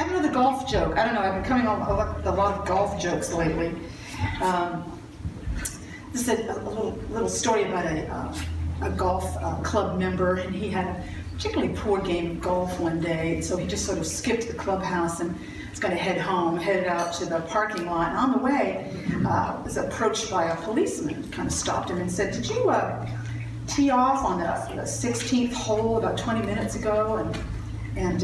I have another golf joke. I don't know, I've been coming on with a lot of golf jokes lately. This is a little story about a golf club member, and he had a particularly poor game of golf one day, and so he just sort of skipped the clubhouse and was going to head home, headed out to the parking lot, and on the way was approached by a policeman, kind of stopped him and said, "Did you tee off on the 16th hole about 20 minutes ago?" And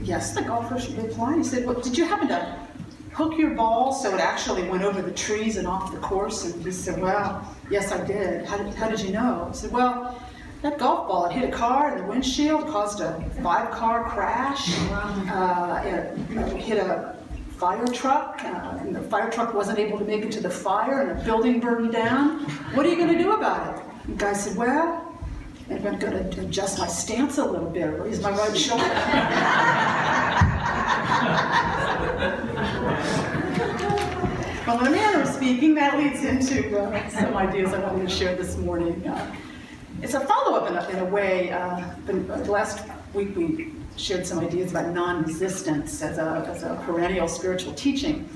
yes, the golfer replied. He said, "Well, did you happen to hook your ball so it actually went over the trees and off the course?" And he said, "Well, yes, I did. How did you know?" He said, "Well, that golf ball, it hit a car in the windshield, caused a 5-car crash. It hit a fire truck, and the fire truck wasn't able to make it to the fire, and the building burned down. What are you going to do about it?" And the guy said, "Well, I'm going to adjust my stance a little bit, raise my right shoulder." Well, in a manner of speaking, that leads into some ideas I wanted to share this morning. It's a follow-up in a way. Last week we shared some ideas about non-resistance as a perennial spiritual teaching.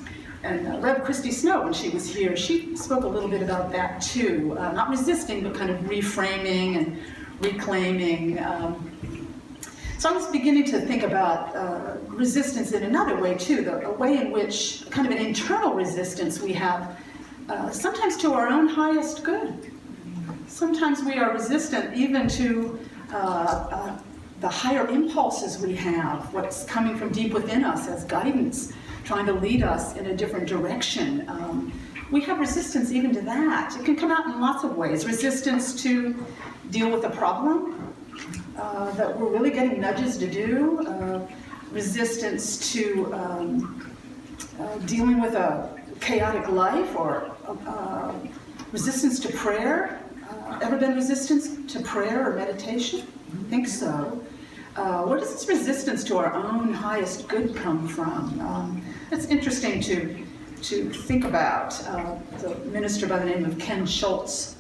And Rev. Christy Snow, when she was here, she spoke a little bit about that too. Not resisting, but kind of reframing and reclaiming. So I was beginning to think about resistance in another way too, a way in which kind of an internal resistance we have, sometimes to our own highest good. Sometimes we are resistant even to the higher impulses we have, what's coming from deep within us as guidance, trying to lead us in a different direction. We have resistance even to that. It can come out in lots of ways. Resistance to deal with a problem that we're really getting nudges to do. Resistance to dealing with a chaotic life, or resistance to prayer. Ever been resistant to prayer or meditation? I think so. Where does this resistance to our own highest good come from? It's interesting to think about. The minister by the name of Ken Schultz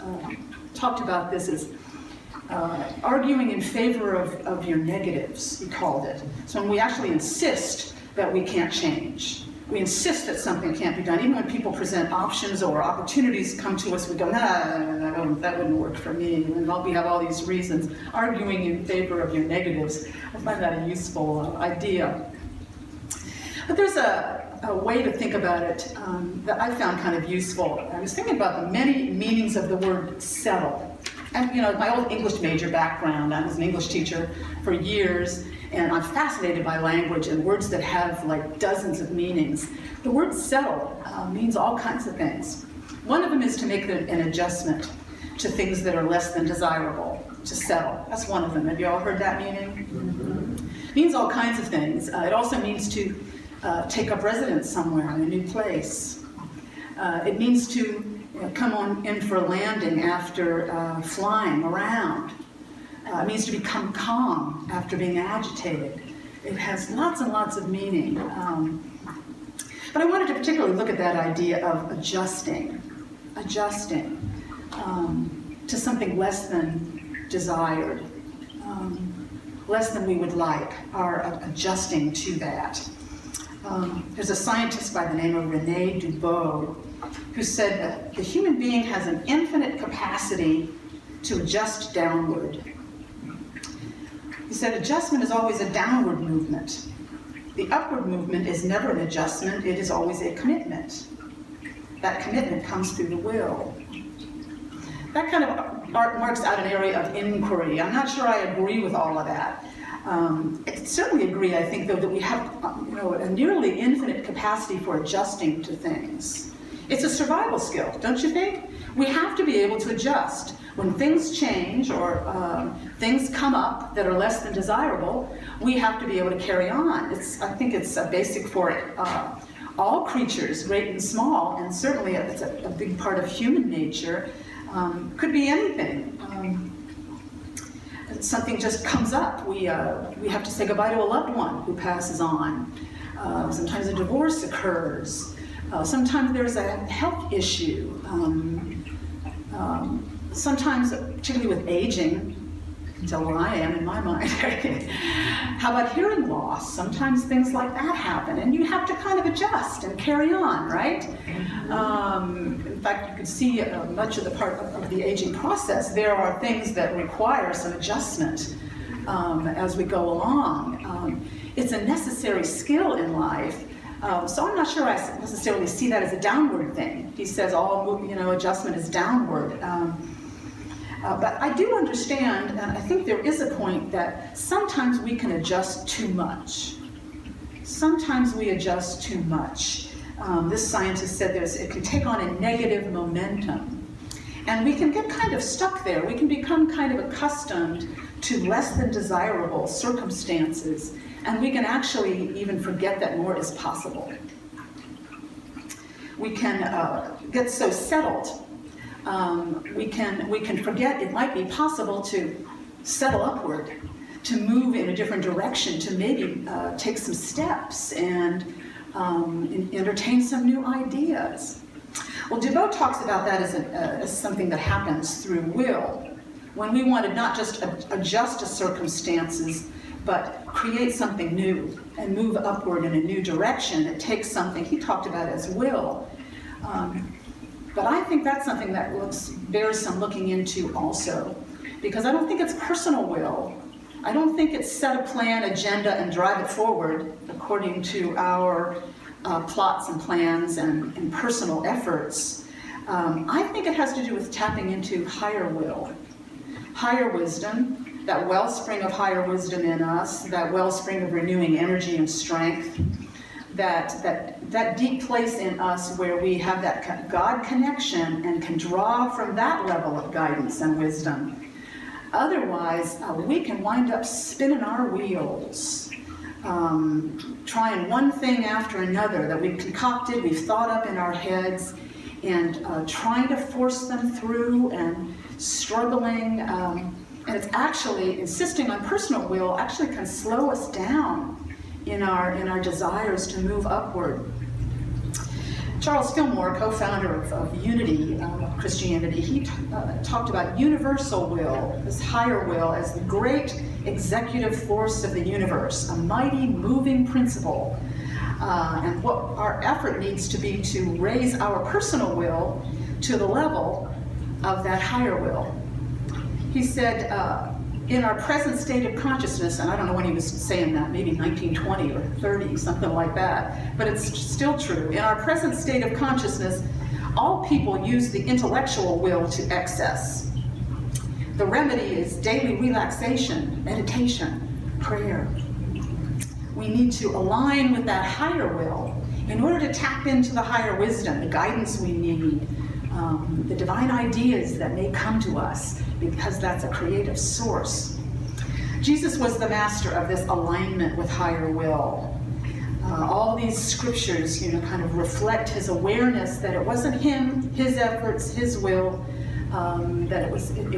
talked about this as arguing in favor of your negatives, he called it. So when we actually insist that we can't change, we insist that something can't be done, even when people present options or opportunities come to us, we go, no, that wouldn't work for me, and we have all these reasons. Arguing in favor of your negatives, I find that a useful idea. But there's a way to think about it that I found kind of useful. I was thinking about the many meanings of the word settle. And my old English major background, I was an English teacher for years, and I'm fascinated by language and words that have like dozens of meanings. The word settle means all kinds of things. One of them is to make an adjustment to things that are less than desirable, to settle. That's one of them. Have you all heard that meaning? Mm-hmm. It means all kinds of things. It also means to take up residence somewhere in a new place. It means to come on in for a landing after flying around. It means to become calm after being agitated. It has lots and lots of meaning. But I wanted to particularly look at that idea of adjusting to something less than desired, less than we would like, or adjusting to that. There's a scientist by the name of René Dubos who said that the human being has an infinite capacity to adjust downward. He said adjustment is always a downward movement. The upward movement is never an adjustment, it is always a commitment. That commitment comes through the will. That kind of marks out an area of inquiry. I'm not sure I agree with all of that. I certainly agree, I think, though, that we have a nearly infinite capacity for adjusting to things. It's a survival skill, don't you think? We have to be able to adjust. When things change or things come up that are less than desirable, we have to be able to carry on. I think it's a basic for all creatures, great and small, and certainly it's a big part of human nature. Could be anything. Something just comes up. We have to say goodbye to a loved one who passes on. Sometimes a divorce occurs. Sometimes there's a health issue. Sometimes, particularly with aging, until I am in my mind. How about hearing loss? Sometimes things like that happen, and you have to kind of adjust and carry on, right? In fact, you can see much of the part of the aging process. There are things that require some adjustment as we go along. It's a necessary skill in life. So I'm not sure I necessarily see that as a downward thing. He says all adjustment is downward. But I do understand, and I think there is a point that sometimes we can adjust too much. Sometimes we adjust too much. This scientist said it can take on a negative momentum. And we can get kind of stuck there. We can become kind of accustomed to less than desirable circumstances, and we can actually even forget that more is possible. We can get so settled. We can forget it might be possible to settle upward, to move in a different direction, to maybe take some steps and entertain some new ideas. Well, Devoe talks about that as something that happens through will, when we want to not just adjust to circumstances, but create something new and move upward in a new direction. It takes something he talked about as will. But I think that's something that bears some looking into also, because I don't think it's personal will. I don't think it's set a plan, agenda, and drive it forward according to our plots and plans and personal efforts. I think it has to do with tapping into higher will, higher wisdom, that wellspring of higher wisdom in us, that wellspring of renewing energy and strength, that deep place in us where we have that God connection and can draw from that level of guidance and wisdom. Otherwise, we can wind up spinning our wheels, trying one thing after another that we've concocted, we've thought up in our heads, and trying to force them through and struggling. And it's actually, insisting on personal will actually can slow us down in our desires to move upward. Charles Fillmore, co-founder of Unity Christianity, he talked about universal will, this higher will, as the great executive force of the universe, a mighty moving principle. And what our effort needs to be to raise our personal will to the level of that higher will. He said, in our present state of consciousness, and I don't know when he was saying that, maybe 1920 or 30, something like that, but it's still true. In our present state of consciousness, all people use the intellectual will to excess. The remedy is daily relaxation, meditation, prayer. We need to align with that higher will in order to tap into the higher wisdom, the guidance we need, the divine ideas that may come to us, because that's a creative source. Jesus was the master of this alignment with higher will. All these scriptures, kind of reflect his awareness that it wasn't him, his efforts, his will, that it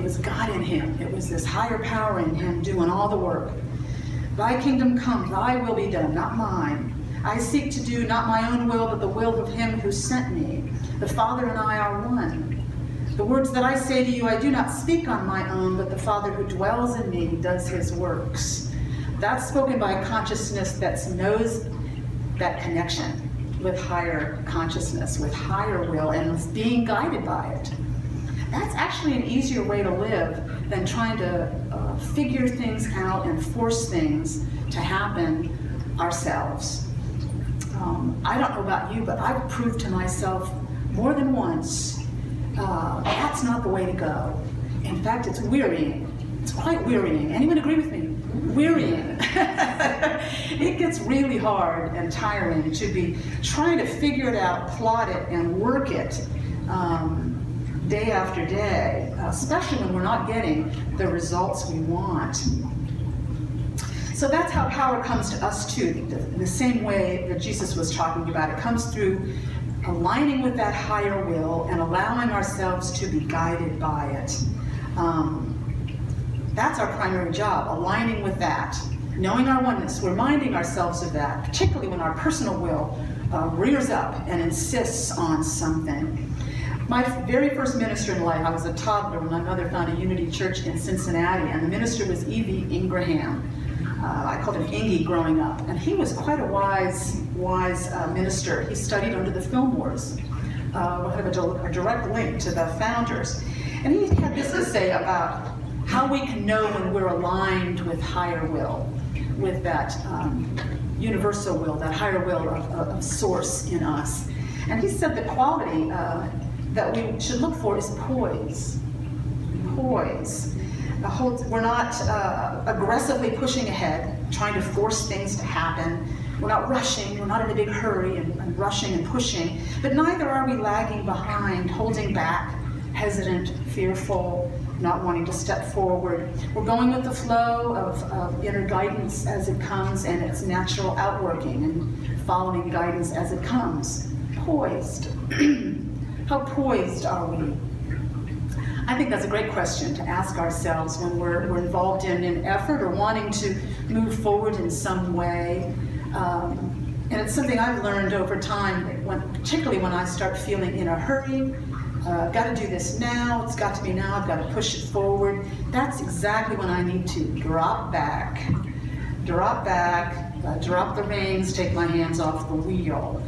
was God in him. It was this higher power in him doing all the work. Thy kingdom come, thy will be done, not mine. I seek to do not my own will, but the will of him who sent me. The Father and I are one. The words that I say to you, I do not speak on my own, but the Father who dwells in me does his works. That's spoken by a consciousness that knows that connection with higher consciousness, with higher will, and is being guided by it. That's actually an easier way to live than trying to figure things out and force things to happen ourselves. I don't know about you, but I've proved to myself more than once that's not the way to go. In fact, it's wearying. It's quite wearying. Anyone agree with me? Wearying. It gets really hard and tiring to be trying to figure it out, plot it, and work it day after day, especially when we're not getting the results we want. So that's how power comes to us too, in the same way that Jesus was talking about. It comes through aligning with that higher will and allowing ourselves to be guided by it. That's our primary job, aligning with that, knowing our oneness, reminding ourselves of that, particularly when our personal will rears up and insists on something. My very first minister in life, I was a toddler when my mother found a Unity Church in Cincinnati, and the minister was E.V. Ingraham. I called him Ingy growing up, and he was quite a wise minister. He studied under the Fillmores. We'll have a direct link to the founders. And he had this to say about how we can know when we're aligned with higher will, with that universal will, that higher will of source in us. And he said the quality that we should look for is poise. Poise. We're not aggressively pushing ahead, trying to force things to happen. We're not rushing, we're not in a big hurry and rushing and pushing, but neither are we lagging behind, holding back, hesitant, fearful, not wanting to step forward. We're going with the flow of inner guidance as it comes and its natural outworking and following guidance as it comes. Poised. How poised are we? I think that's a great question to ask ourselves when we're involved in an effort or wanting to move forward in some way. And it's something I've learned over time, particularly when I start feeling in a hurry. I've got to do this now, it's got to be now, I've got to push it forward. That's exactly when I need to drop back, drop the reins, take my hands off the wheel,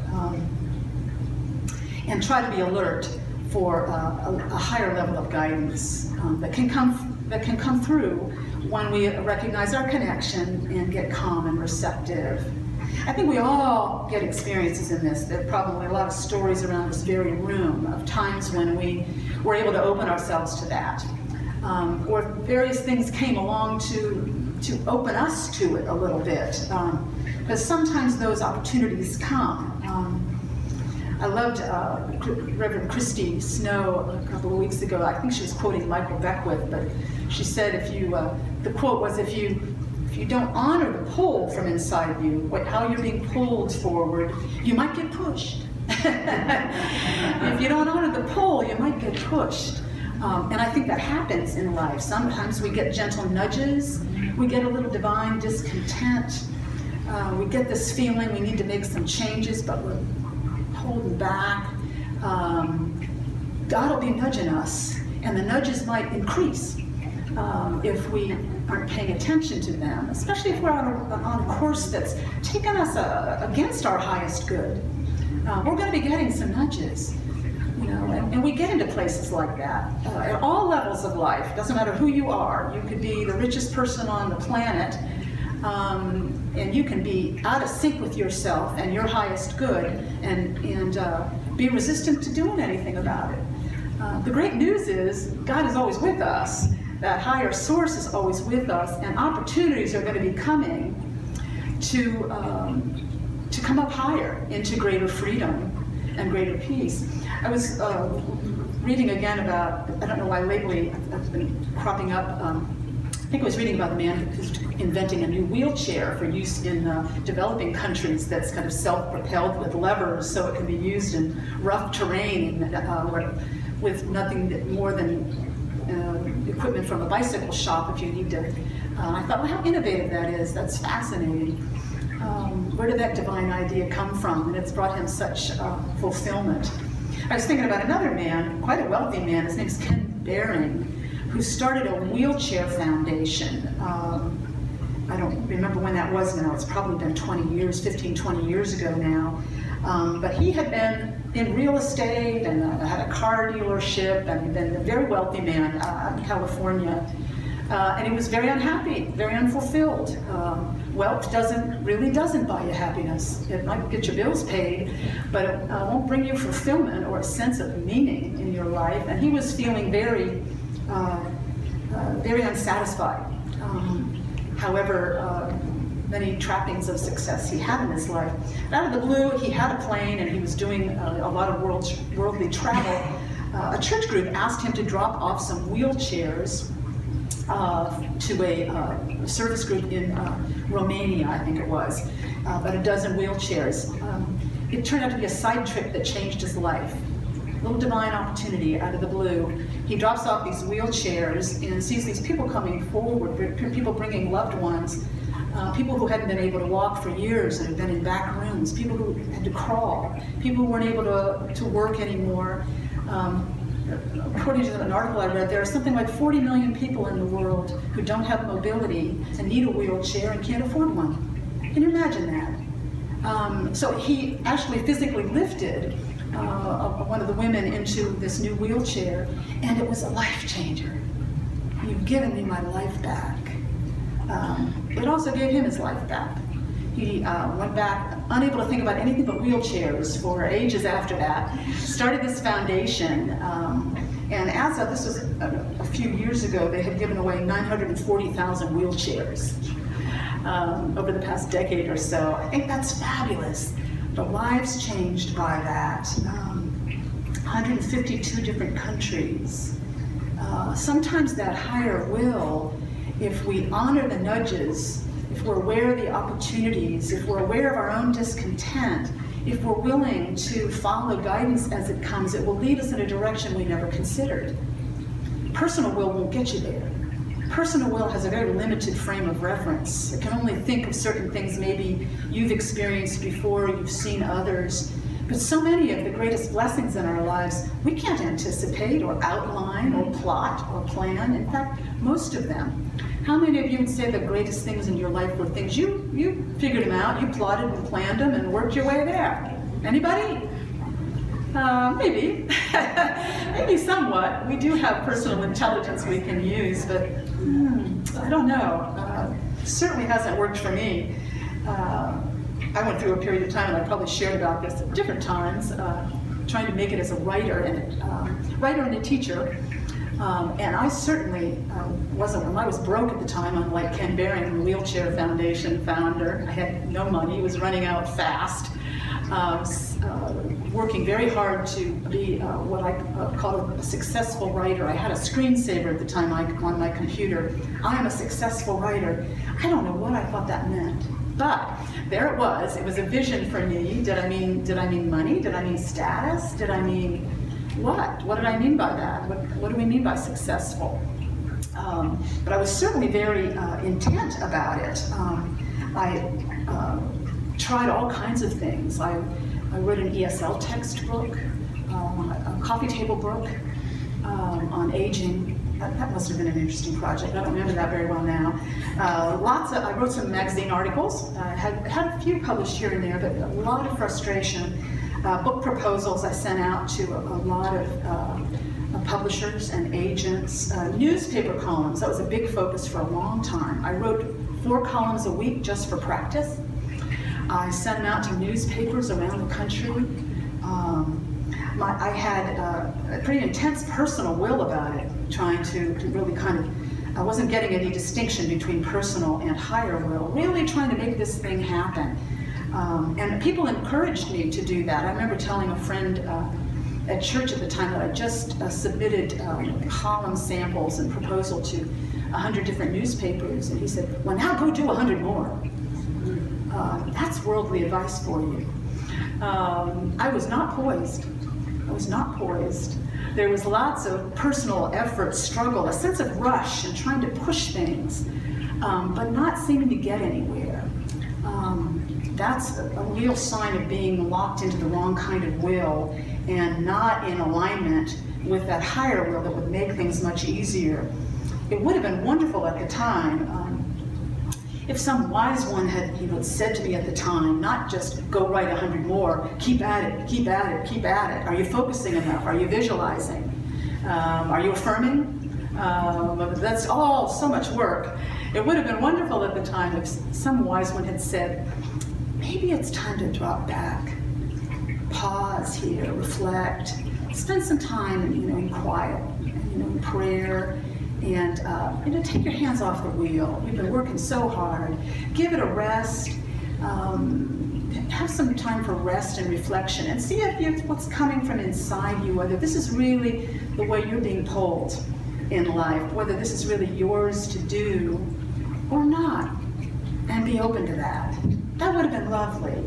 and try to be alert for a higher level of guidance that can come through when we recognize our connection and get calm and receptive. I think we all get experiences in this. There are probably a lot of stories around this very room of times when we were able to open ourselves to that, or various things came along to open us to it a little bit, because sometimes those opportunities come. I loved Reverend Christy Snow a couple of weeks ago. I think she was quoting Michael Beckwith, but she said the quote was, if you don't honor the pull from inside of you, how you're being pulled forward, you might get pushed. If you don't honor the pull, you might get pushed. And I think that happens in life. Sometimes we get gentle nudges, we get a little divine discontent, we get this feeling we need to make some changes, but we're holding back. God will be nudging us, and the nudges might increase if we aren't paying attention to them, especially if we're on a course that's taken us against our highest good. We're going to be getting some nudges, and we get into places like that at all levels of life. It doesn't matter who you are. You could be the richest person on the planet, and you can be out of sync with yourself and your highest good, and be resistant to doing anything about it. The great news is God is always with us. That higher source is always with us, and opportunities are going to be coming to come up higher into greater freedom and greater peace. I was reading again about, I don't know why lately it's been cropping up, I think I was reading about the man who's inventing a new wheelchair for use in developing countries that's kind of self-propelled with levers, so it can be used in rough terrain with nothing more than equipment from a bicycle shop if you need to. I thought, well, how innovative that is. That's fascinating. Where did that divine idea come from? And it's brought him such fulfillment. I was thinking about another man, quite a wealthy man. His name's Ken Behring, who started a wheelchair foundation. I don't remember when that was now. It's probably been 15, 20 years ago now. But he had been in real estate and had a car dealership and had been a very wealthy man out in California. And he was very unhappy, very unfulfilled. Wealth really doesn't buy you happiness. It might get your bills paid, but it won't bring you fulfillment or a sense of meaning in your life. And he was feeling very unsatisfied. However many trappings of success he had in his life. Out of the blue, he had a plane and he was doing a lot of worldly travel. A church group asked him to drop off some wheelchairs to a service group in Romania, I think it was, about a dozen wheelchairs. It turned out to be a side trip that changed his life. A little divine opportunity out of the blue. He drops off these wheelchairs and sees these people coming forward, people bringing loved ones, people who hadn't been able to walk for years and had been in back rooms, people who had to crawl, people who weren't able to work anymore, According to an article I read, there are something like 40 million people in the world who don't have mobility and need a wheelchair and can't afford one. Can you imagine that? So he actually physically lifted one of the women into this new wheelchair, and it was a life changer. You've given me my life back. It also gave him his life back. He went back, unable to think about anything but wheelchairs for ages after that, started this foundation, and as of, this was a few years ago, they had given away 940,000 wheelchairs over the past decade or so. I think that's fabulous. The lives changed by that. 152 different countries. Sometimes that higher will, if we honor the nudges, if we're aware of the opportunities, if we're aware of our own discontent, if we're willing to follow guidance as it comes, it will lead us in a direction we never considered. Personal will won't get you there. Personal will has a very limited frame of reference. It can only think of certain things maybe you've experienced before, you've seen others. But so many of the greatest blessings in our lives, we can't anticipate or outline or plot or plan. In fact, most of them. How many of you would say the greatest things in your life were things you figured them out, you plotted and planned them and worked your way there? Anybody? Maybe. Maybe somewhat. We do have personal intelligence we can use, but I don't know. Certainly hasn't worked for me. I went through a period of time, and I probably shared about this at different times, trying to make it as a writer and a teacher. And I certainly wasn't, when I was broke at the time, unlike Ken Baring, the Wheelchair Foundation founder. I had no money, was running out fast, working very hard to be what I call a successful writer. I had a screensaver at the time on my computer. I am a successful writer. I don't know what I thought that meant, but there it was. It was a vision for me. Did I mean money? Did I mean status? Did I mean what? What did I mean by that? What do we mean by successful? But I was certainly very intent about it. I tried all kinds of things. I wrote an ESL textbook, a coffee table book on aging. That must have been an interesting project. I don't remember that very well now. I wrote some magazine articles. Had a few published here and there, but a lot of frustration. Book proposals I sent out to a lot of publishers and agents. Newspaper columns, that was a big focus for a long time. I wrote 4 columns a week just for practice. I sent them out to newspapers around the country. I had a pretty intense personal will about it, trying to really I wasn't getting any distinction between personal and higher will, really trying to make this thing happen. And people encouraged me to do that. I remember telling a friend at church at the time that I just submitted column samples and proposal to 100 different newspapers, and he said, well, now go do 100 more. That's worldly advice for you. I was not poised. There was lots of personal effort, struggle, a sense of rush and trying to push things, but not seeming to get anywhere. That's a real sign of being locked into the wrong kind of will and not in alignment with that higher will that would make things much easier. It would have been wonderful at the time if some wise one had said to me at the time, not just go write 100 more, keep at it, keep at it, keep at it. Are you focusing enough? Are you visualizing? Are you affirming? That's all so much work. It would have been wonderful at the time if some wise one had said, maybe it's time to drop back, pause here, reflect, spend some time in quiet, in prayer, and take your hands off the wheel. You've been working so hard. Give it a rest. Have some time for rest and reflection, and see if what's coming from inside you, whether this is really the way you're being pulled in life, whether this is really yours to do or not, and be open to that. That would have been lovely.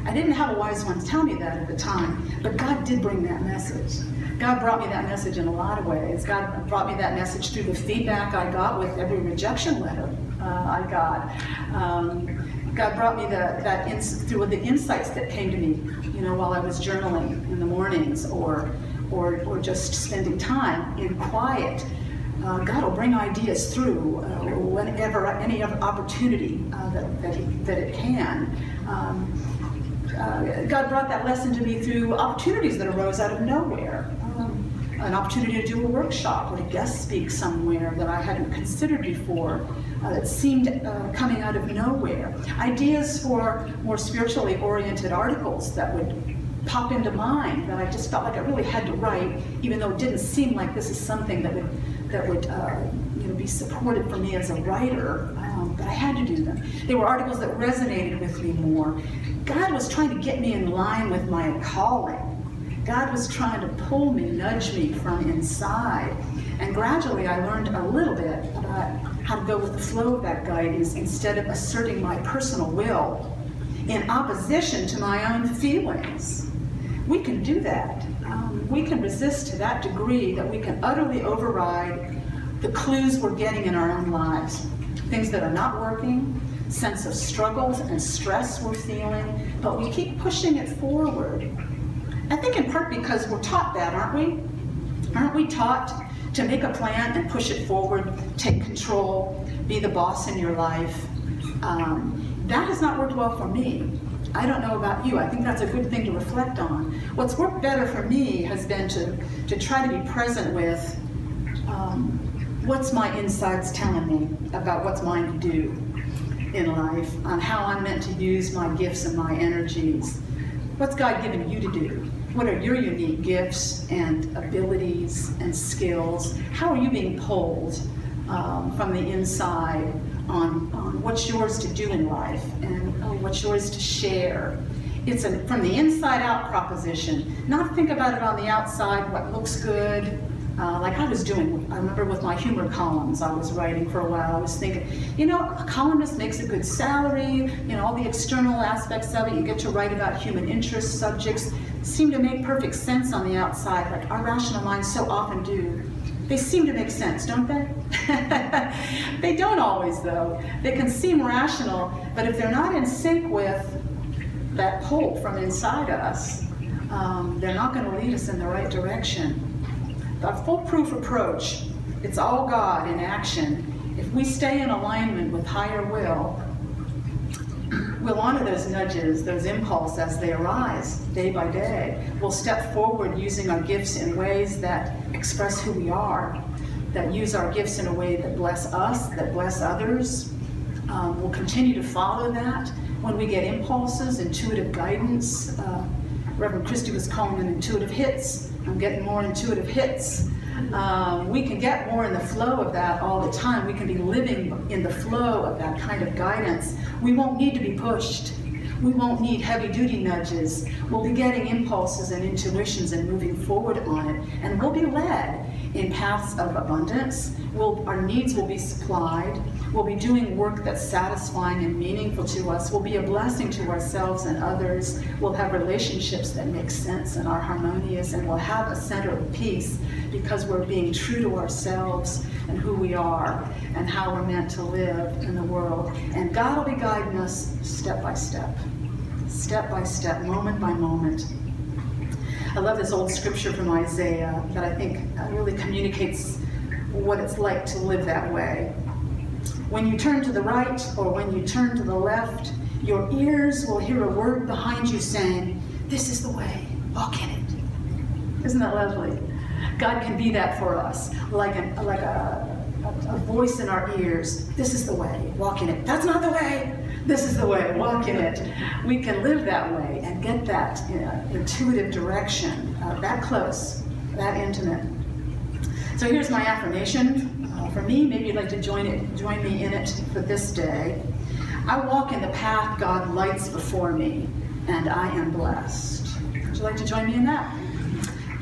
I didn't have a wise one tell me that at the time, but God did bring that message. God brought me that message in a lot of ways. God brought me that message through the feedback I got with every rejection letter I got. God brought me through the insights that came to me, while I was journaling in the mornings, or or just spending time in quiet, God will bring ideas through whenever any opportunity that it can. God brought that lesson to me through opportunities that arose out of nowhere. An opportunity to do a workshop or to guest speak somewhere that I hadn't considered before, that seemed coming out of nowhere. Ideas for more spiritually oriented articles that would pop into mind that I just felt like I really had to write, even though it didn't seem like this is something that would be supported for me as a writer, but I had to do them. They were articles that resonated with me more. God was trying to get me in line with my calling. God was trying to pull me, nudge me from inside. And gradually I learned a little bit about how to go with the flow of that guidance instead of asserting my personal will in opposition to my own feelings. We can do that. We can resist to that degree that we can utterly override the clues we're getting in our own lives. Things that are not working, sense of struggles and stress we're feeling, but we keep pushing it forward. I think in part because we're taught that, aren't we? Aren't we taught to make a plan and push it forward, take control, be the boss in your life? That has not worked well for me. I don't know about you. I think that's a good thing to reflect on. What's worked better for me has been to try to be present with what's my insides telling me about what's mine to do in life, on how I'm meant to use my gifts and my energies. What's God given you to do? What are your unique gifts and abilities and skills? How are you being pulled from the inside on what's yours to do in life and what's yours to share? It's a from the inside out proposition, not think about it on the outside, what looks good. Like I was doing, I remember with my humor columns I was writing for a while, I was thinking, a columnist makes a good salary, all the external aspects of it, you get to write about human interest subjects, seem to make perfect sense on the outside, like our rational minds so often do. They seem to make sense, don't they? They don't always, though. They can seem rational, but if they're not in sync with that pull from inside us, they're not going to lead us in the right direction. A foolproof approach, it's all God in action. If we stay in alignment with higher will, we'll honor those nudges, those impulses as they arise day by day. We'll step forward using our gifts in ways that express who we are, that use our gifts in a way that bless us, that bless others. We'll continue to follow that. When we get impulses, intuitive guidance, Reverend Christie was calling them intuitive hits. I'm getting more intuitive hits. We can get more in the flow of that all the time. We can be living in the flow of that kind of guidance. We won't need to be pushed. We won't need heavy-duty nudges. We'll be getting impulses and intuitions and moving forward on it. And we'll be led in paths of abundance. Our needs will be supplied. We'll be doing work that's satisfying and meaningful to us. We'll be a blessing to ourselves and others. We'll have relationships that make sense and are harmonious, and we'll have a center of peace because we're being true to ourselves and who we are and how we're meant to live in the world. And God will be guiding us step by step, moment by moment. I love this old scripture from Isaiah that I think really communicates what it's like to live that way. When you turn to the right or when you turn to the left, your ears will hear a word behind you saying, "This is the way, walk in it." Isn't that lovely? God can be that for us, like a voice in our ears. This is the way, walk in it. That's not the way. This is the way, walk in it. We can live that way and get that intuitive direction, that close, that intimate. So here's my affirmation. For me, maybe you'd like to join me in it for this day. I walk in the path God lights before me, and I am blessed. Would you like to join me in that?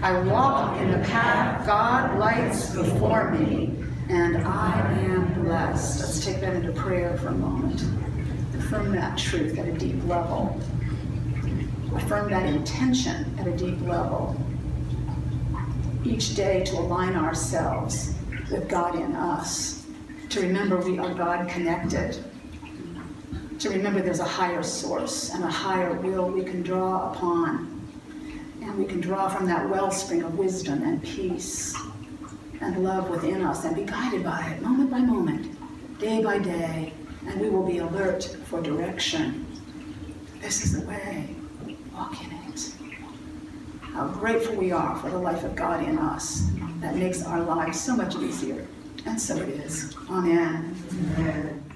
I walk in the path God lights before me, and I am blessed. Let's take that into prayer for a moment. Affirm that truth at a deep level. Affirm that intention at a deep level. Each day to align ourselves with God in us, to remember we are God connected, to remember there's a higher source and a higher will we can draw upon, And we can draw from that wellspring of wisdom and peace and love within us and be guided by it moment by moment, day by day, and we will be alert for direction. This is the way. Walk in it. How grateful we are for the life of God in us that makes our lives so much easier. And so it is. Amen. Amen.